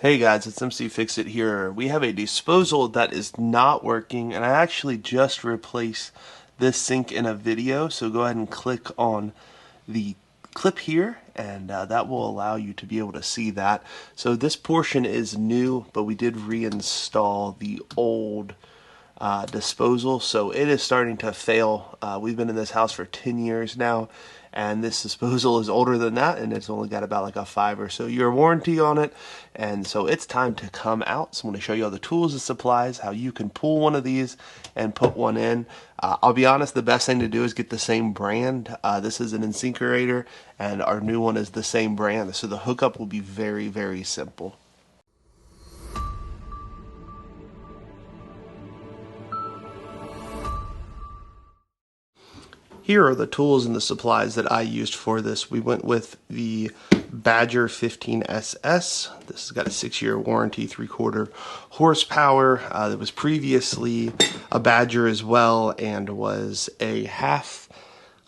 Hey guys, it's mcfixit here. We have a disposal that is not working, and I actually just replaced this sink in a video, so go ahead and click on the clip here, and that will allow you to be able to see that. So this portion is new, but we did reinstall the old disposal, so it is starting to fail. We've been in this house for 10 years now, and this disposal is older than that, and it's only got about like a 5 or so year warranty on it, and so it's time to come out. So I'm going to show you all the tools and supplies, how you can pull one of these and put one in. I'll be honest, the best thing to do is get the same brand. This is an Insinkerator, and our new one is the same brand, so the hookup will be very, very simple. Here are the tools and the supplies that I used for this. We went with the Badger 15SS. This has got a 6-year warranty, 3/4 horsepower. There was previously a Badger as well and was a half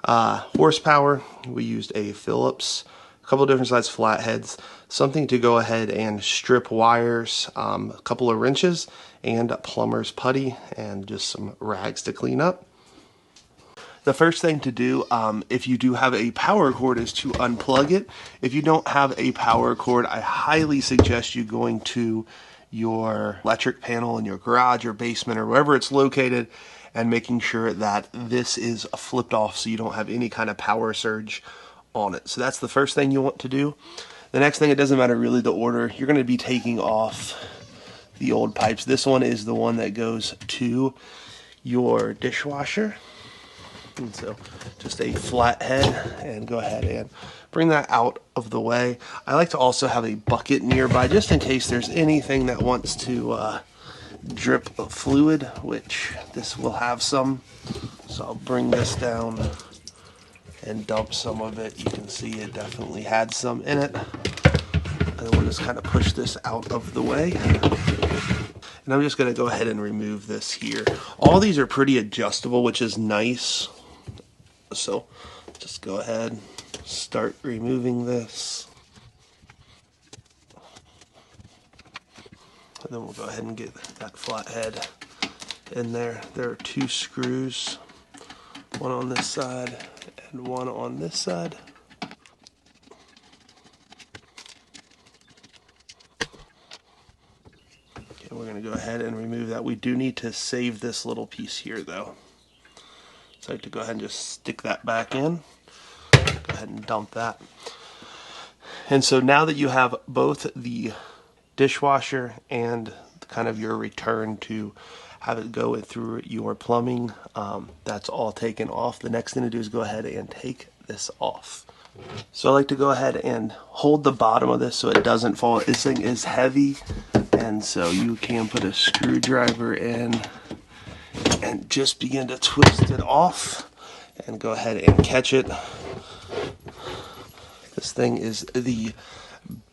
horsepower. We used a Phillips, a couple of different size flatheads, something to go ahead and strip wires, a couple of wrenches, and Plumbers Putty, and just some rags to clean up. The first thing to do, if you do have a power cord, is to unplug it. If you don't have a power cord, I highly suggest you going to your electric panel in your garage or basement or wherever it's located and making sure that this is flipped off so you don't have any kind of power surge on it. So that's the first thing you want to do. The next thing, it doesn't matter really the order, you're going to be taking off the old pipes. This one is the one that goes to your dishwasher. And so just a flathead, and go ahead and bring that out of the way. I like to also have a bucket nearby just in case there's anything that wants to drip fluid, which this will have some. So I'll bring this down and dump some of it. You can see it definitely had some in it. And then we'll just kind of push this out of the way. And I'm just going to go ahead and remove this here. All these are pretty adjustable, which is nice. So just go ahead, start removing this. And then we'll go ahead and get that flathead in there. There are 2 screws, one on this side and one on this side. Okay, we're going to go ahead and remove that. We do need to save this little piece here though. So I like to go ahead and just stick that back in. Go ahead and dump that. And so now that you have both the dishwasher and kind of your return to have it go through your plumbing, that's all taken off. The next thing to do is go ahead and take this off. So I like to go ahead and hold the bottom of this so it doesn't fall. This thing is heavy, and so you can put a screwdriver in and just begin to twist it off and go ahead and catch it. This thing is the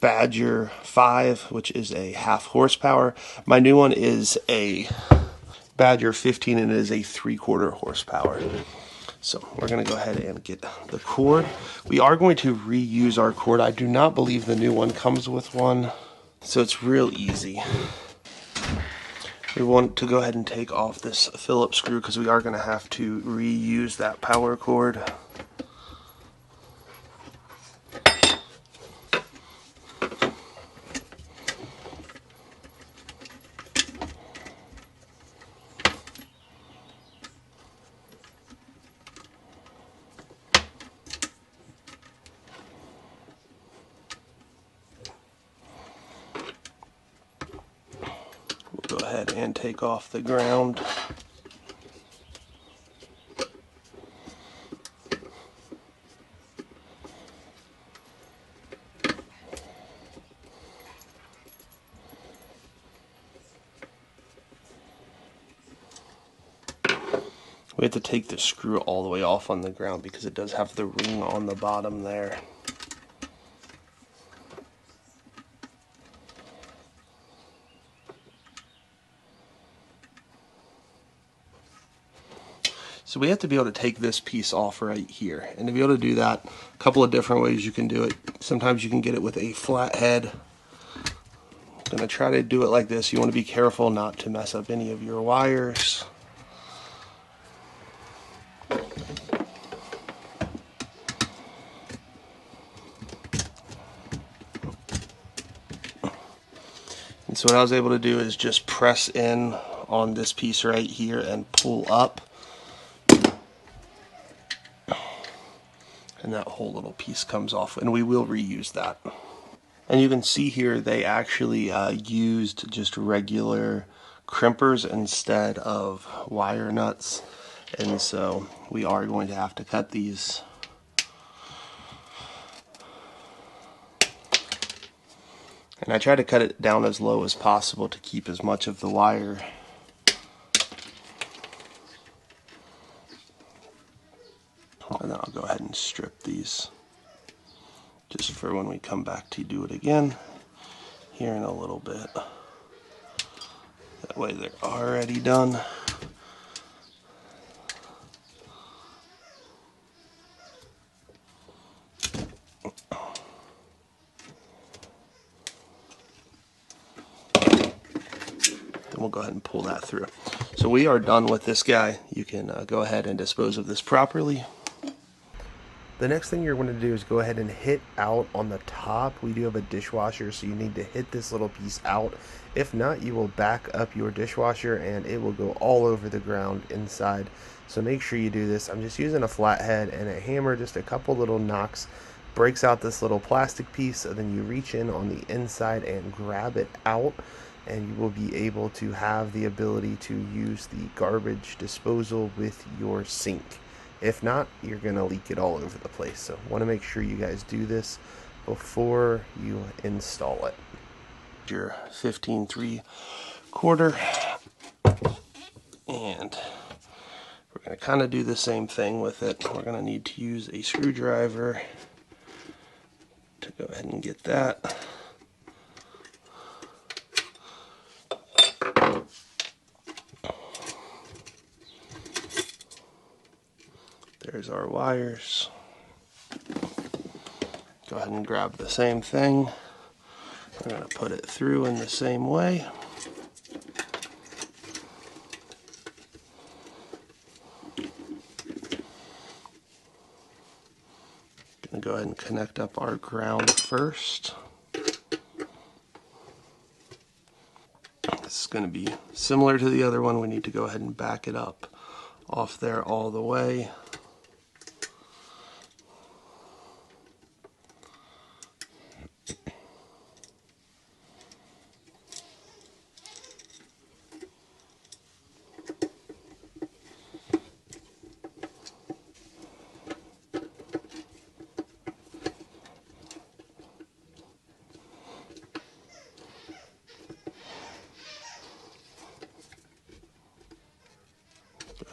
Badger 5, which is a half horsepower. My new one is a Badger 15 and it is a 3/4 horsepower. So we're going to go ahead and get the cord. We are going to reuse our cord. I do not believe the new one comes with one, so it's real easy. We want to go ahead and take off this Phillips screw because we are going to have to reuse that power cord. Go ahead and take off the ground. We have to take the screw all the way off on the ground because it does have the ring on the bottom there. So we have to be able to take this piece off right here. And to be able to do that, a couple of different ways you can do it. Sometimes you can get it with a flathead. I'm going to try to do it like this. You want to be careful not to mess up any of your wires. And so what I was able to do is just press in on this piece right here and pull up. And that whole little piece comes off, and we will reuse that. And you can see here they actually used just regular crimpers instead of wire nuts, and so we are going to have to cut these. And I try to cut it down as low as possible to keep as much of the wire and then I'll go ahead and strip these just for when we come back to do it again here in a little bit. That way they're already done. Then we'll go ahead and pull that through. So we are done with this guy. You can go ahead and dispose of this properly. The next thing you're going to do is go ahead and hit out on the top. We do have a dishwasher, so you need to hit this little piece out. If not, you will back up your dishwasher and it will go all over the ground inside. So make sure you do this. I'm just using a flathead and a hammer, just a couple little knocks. Breaks out this little plastic piece, so then you reach in on the inside and grab it out, and you will be able to have the ability to use the garbage disposal with your sink. If not, you're going to leak it all over the place. So want to make sure you guys do this before you install it. Your 15 3/4, and we're going to kind of do the same thing with it. We're going to need to use a screwdriver to go ahead and get that. There's our wires. Go ahead and grab the same thing. We're going to put it through in the same way. Going to go ahead and connect up our ground first. This is going to be similar to the other one. We need to go ahead and back it up off there all the way.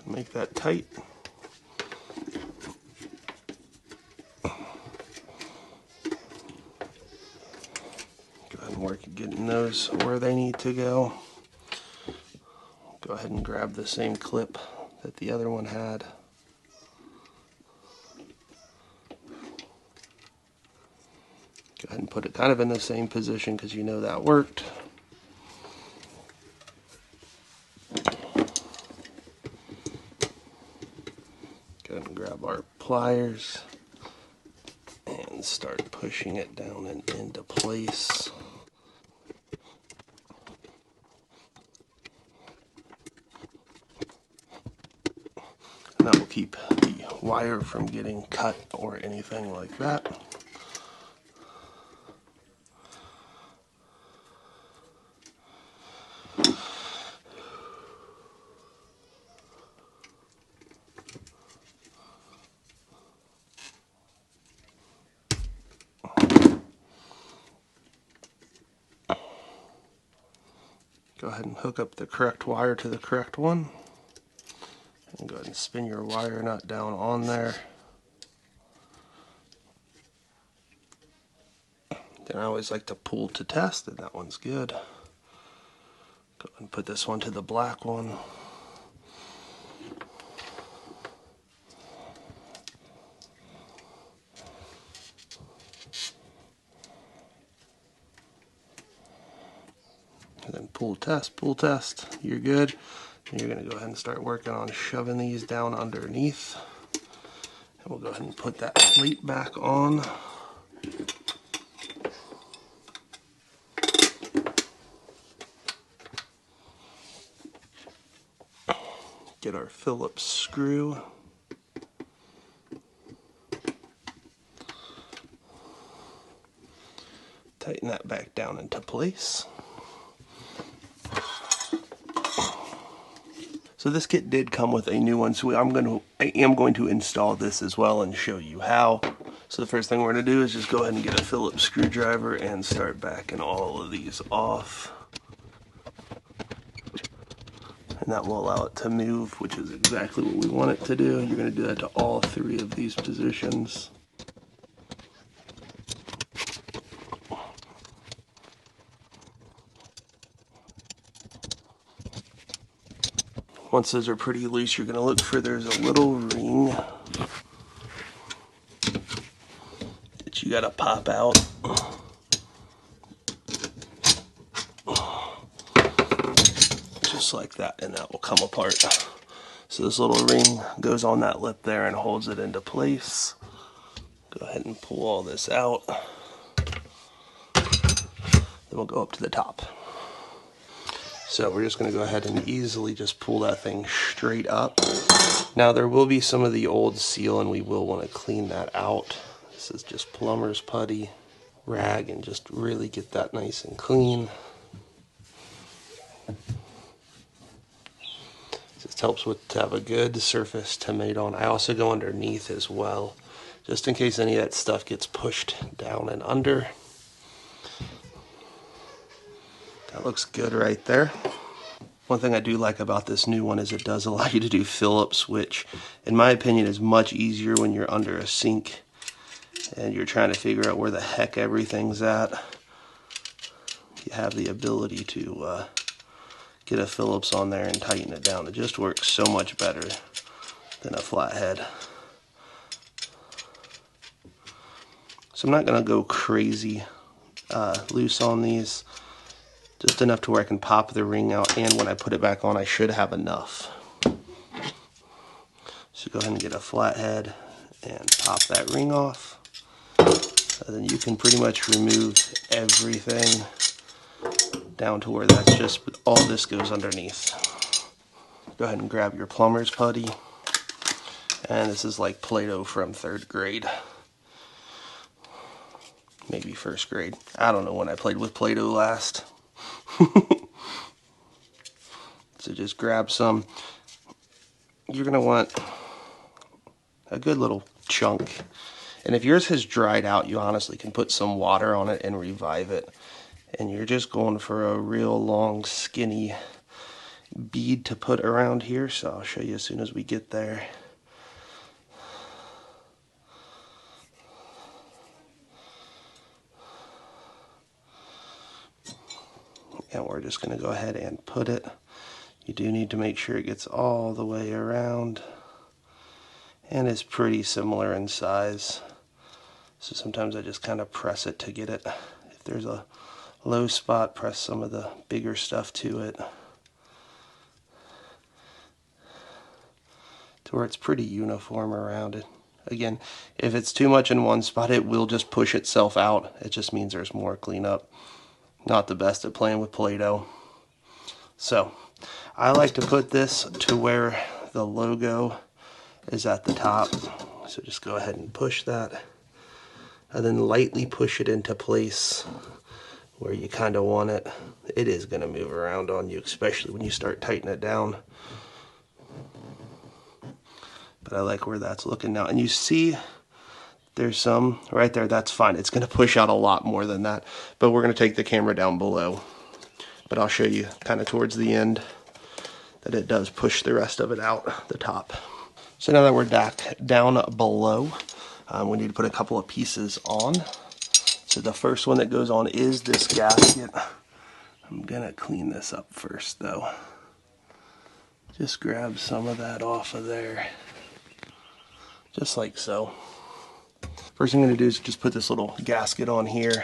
Make that tight. Go ahead and work at getting those where they need to go. Go ahead and grab the same clip that the other one had. Go ahead and put it kind of in the same position because you know that worked. Go ahead and grab our pliers and start pushing it down and into place. And that will keep the wire from getting cut or anything like that. Go ahead and hook up the correct wire to the correct one. And go ahead and spin your wire nut down on there. Then I always like to pull to test, and that one's good. Go ahead and put this one to the black one. And then pull test, you're good. And you're going to go ahead and start working on shoving these down underneath. And we'll go ahead and put that plate back on. Get our Phillips screw. Tighten that back down into place. So this kit did come with a new one, so I am going to install this as well and show you how. So the first thing we're going to do is just go ahead and get a Phillips screwdriver and start backing all of these off. And that will allow it to move, which is exactly what we want it to do. You're going to do that to all 3 of these positions. Once those are pretty loose, you're going to look for there's a little ring that you got to pop out. Just like that, and that will come apart. So this little ring goes on that lip there and holds it into place. Go ahead and pull all this out. Then we'll go up to the top. So we're just going to go ahead and easily just pull that thing straight up. Now there will be some of the old seal and we will want to clean that out. This is just Plumbers Putty rag and just really get that nice and clean. Just helps to have a good surface to mate on. I also go underneath as well, just in case any of that stuff gets pushed down and under. That looks good right there. One thing I do like about this new one is it does allow you to do Phillips, which in my opinion is much easier when you're under a sink and you're trying to figure out where the heck everything's at. You have the ability to get a Phillips on there and tighten it down. It just works so much better than a flathead. So I'm not going to go crazy loose on these. Just enough to where I can pop the ring out, and when I put it back on I should have enough. So go ahead and get a flathead and pop that ring off. And then you can pretty much remove everything down to where that's just all this goes underneath. Go ahead and grab your Plumbers Putty. And this is like Play-Doh from 3rd grade. Maybe 1st grade. I don't know when I played with Play-Doh last. So just grab some. You're going to want a good little chunk. And if yours has dried out, you honestly can put some water on it and revive it. And you're just going for a real long, skinny bead to put around here. So I'll show you as soon as we get there. And we're just going to go ahead and put it. You do need to make sure it gets all the way around. And it's pretty similar in size. So sometimes I just kind of press it to get it. If there's a low spot, press some of the bigger stuff to it. To where it's pretty uniform around it. Again, if it's too much in one spot, it will just push itself out. It just means there's more cleanup. Not the best at playing with Play-Doh. So, I like to put this to where the logo is at the top. So just go ahead and push that. And then lightly push it into place where you kind of want it. It is going to move around on you, especially when you start tightening it down. But I like where that's looking now. And you see there's some right there. That's fine. It's going to push out a lot more than that. But we're going to take the camera down below. But I'll show you kind of towards the end that it does push the rest of it out the top. So now that we're down below, we need to put a couple of pieces on. So the first one that goes on is this gasket. I'm going to clean this up first though. Just grab some of that off of there. Just like so. First thing I'm going to do is just put this little gasket on here.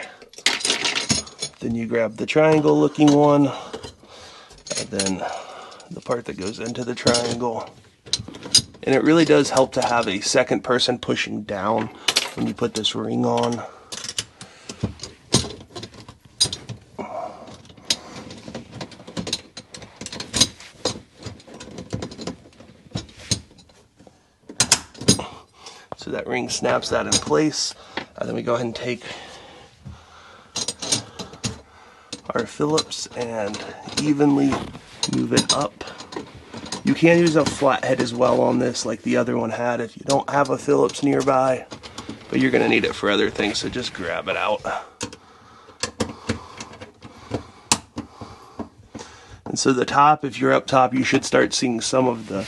Then you grab the triangle looking one then the part that goes into the triangle. And it really does help to have a second person pushing down when you put this ring on. So that ring snaps that in place. Then we go ahead and take our Phillips and evenly move it up. You can use a flathead as well on this like the other one had if you don't have a Phillips nearby, but you're going to need it for other things, so just grab it out. And so the top, if you're up top, you should start seeing some of the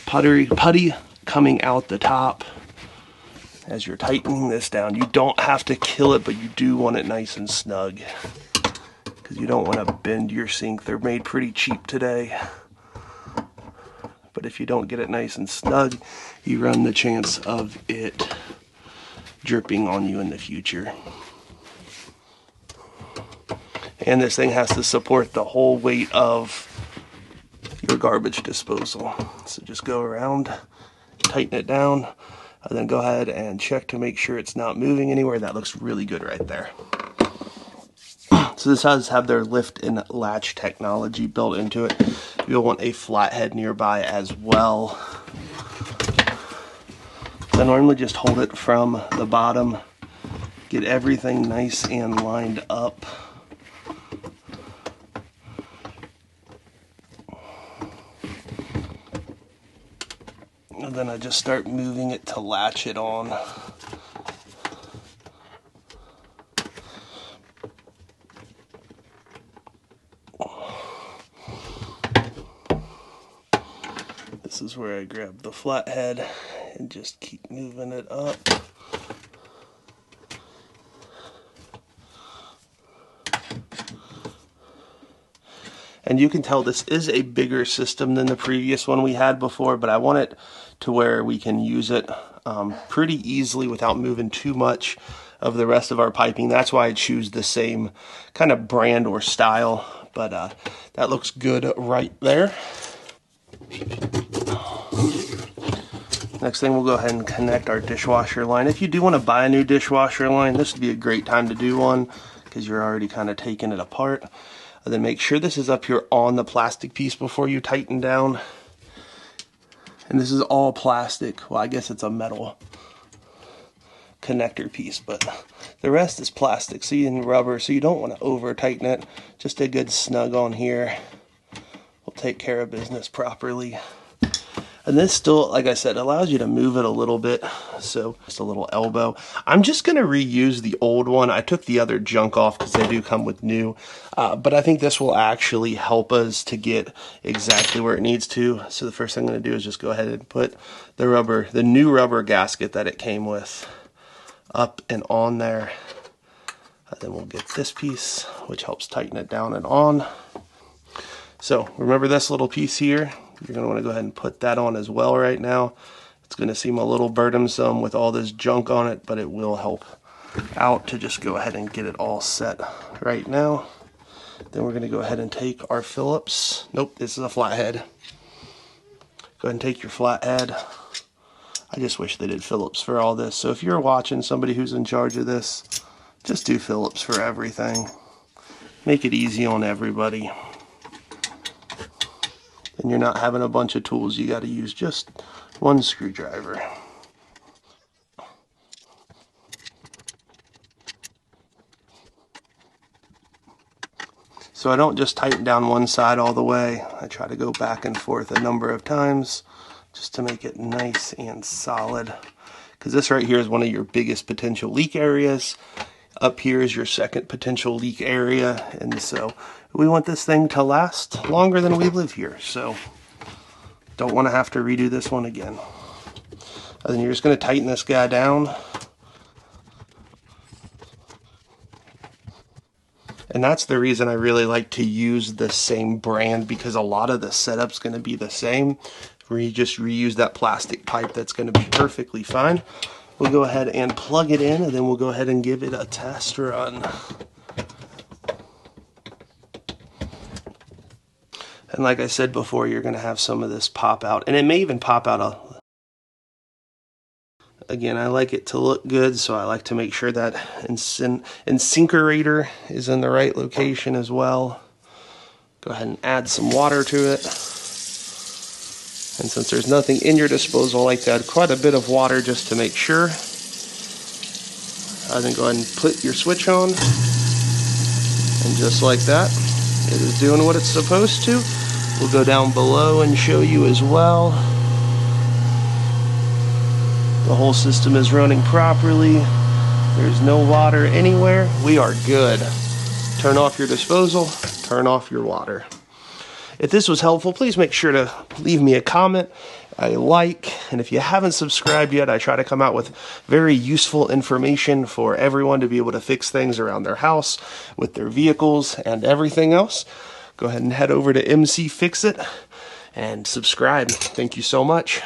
putty coming out the top as you're tightening this down. You don't have to kill it, but you do want it nice and snug because you don't want to bend your sink. They're made pretty cheap today. But if you don't get it nice and snug, you run the chance of it dripping on you in the future. And this thing has to support the whole weight of your garbage disposal. So just go around, tighten it down, and then go ahead and check to make sure it's not moving anywhere. That looks really good right there. So this does have their lift and latch technology built into it. You'll want a flathead nearby as well. I normally just hold it from the bottom, get everything nice and lined up. And then I just start moving it to latch it on. This is where I grab the flathead and just keep moving it up. And you can tell this is a bigger system than the previous one we had before, but I want it to where we can use it pretty easily without moving too much of the rest of our piping. That's why I choose the same kind of brand or style, but that looks good right there. Next thing, we'll go ahead and connect our dishwasher line. If you do want to buy a new dishwasher line, this would be a great time to do one because you're already kind of taking it apart. And then make sure this is up here on the plastic piece before you tighten down. And this is all plastic. Well, I guess it's a metal connector piece, but the rest is plastic, so you can rubber, so you don't want to over tighten it. Just a good snug on here will take care of business properly. And this still, like I said, allows you to move it a little bit, so just a little elbow. I'm just going to reuse the old one. I took the other junk off because they do come with new, but I think this will actually help us to get exactly where it needs to. So the first thing I'm going to do is just go ahead and put the new rubber gasket that it came with up and on there. And then we'll get this piece, which helps tighten it down and on. So remember this little piece here? You're going to want to go ahead and put that on as well right now. It's going to seem a little burdensome with all this junk on it, but it will help out to just go ahead and get it all set right now. Then we're going to go ahead and take our Phillips. Nope, this is a flathead. Go ahead and take your flathead. I just wish they did Phillips for all this. So if you're watching somebody who's in charge of this, just do Phillips for everything. Make it easy on everybody. And you're not having a bunch of tools, you got to use just one screwdriver. So I don't just tighten down one side all the way. I try to go back and forth a number of times just to make it nice and solid. Because this right here is one of your biggest potential leak areas. Up here is your second potential leak area, and so we want this thing to last longer than we live here, so don't want to have to redo this one again. And then you're just going to tighten this guy down. And that's the reason I really like to use the same brand, because a lot of the setup's going to be the same. We just reuse that plastic pipe, that's going to be perfectly fine. We'll go ahead and plug it in, and then we'll go ahead and give it a test run. And like I said before, you're going to have some of this pop out, and it may even pop out again, I like it to look good, so I like to make sure that Insinkerator is in the right location as well. Go ahead and add some water to it. And since there's nothing in your disposal, I like to add quite a bit of water just to make sure. Then go ahead and put your switch on. And just like that, it is doing what it's supposed to. We'll go down below and show you as well. The whole system is running properly. There's no water anywhere. We are good. Turn off your disposal, turn off your water. If this was helpful, please make sure to leave me a comment, a like, and if you haven't subscribed yet, I try to come out with very useful information for everyone to be able to fix things around their house, with their vehicles, and everything else. Go ahead and head over to mcfixit and subscribe. Thank you so much.